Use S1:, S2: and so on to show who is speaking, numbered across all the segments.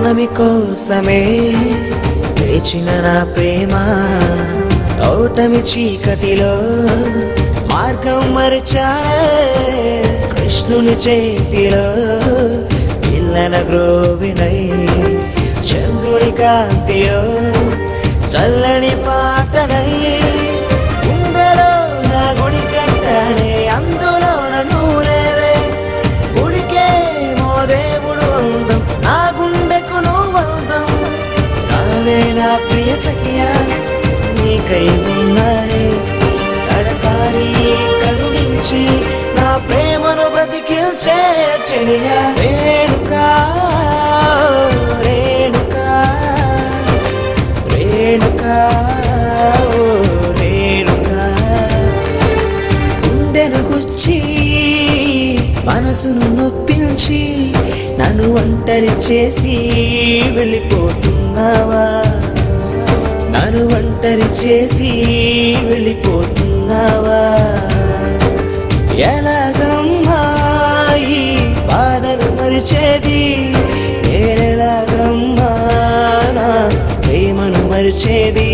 S1: పౌర్ణమి కోసమే లేచిన నా ప్రేమ ఓటమి చీకటిలో మార్గం మరిచానే కృష్ణుని చేతిలో పిల్లన గ్రోవినై చంద్రుడి కాంతిలో చల్లని పాటనై గుండెలో నా గుడి కట్టానే అందులో నూరేవే గుడికే మోదేవుడు అందం నా గుండెకు నువ్వందం రావే నా ప్రియ సఖియా నీకై ఉన్నానే కడసారి కరుణించి నా ప్రేమను బ్రతికించే చెలియా రేణుకా రేణుకా రేణుకా ఓ రేణుకా గుండెను గుచ్చి మనసును నొప్పించి నన్ను ఒంటరి చేసి వెళ్ళిపోతున్నావా నన్ను ఒంటరి చేసి వెళ్ళిపోతున్నావా ఎలాగమ్మా ఈ బాధను మరిచేది నేనెలాగమ్మా నా ప్రేమను మరిచేది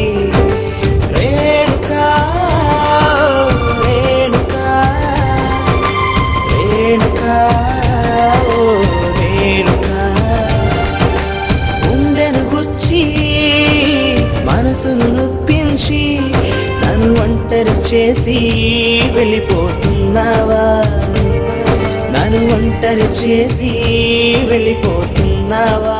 S1: రేణుకా రేణుకా రేణుకా ఓ రేణుకా గుండెను గుచ్చి మనసును నొప్పించి నన్ను ఒంటరి చేసి వెళ్ళిపోతున్నావా నన్ను ఒంటరి చేసి వెళ్ళిపోతున్నావా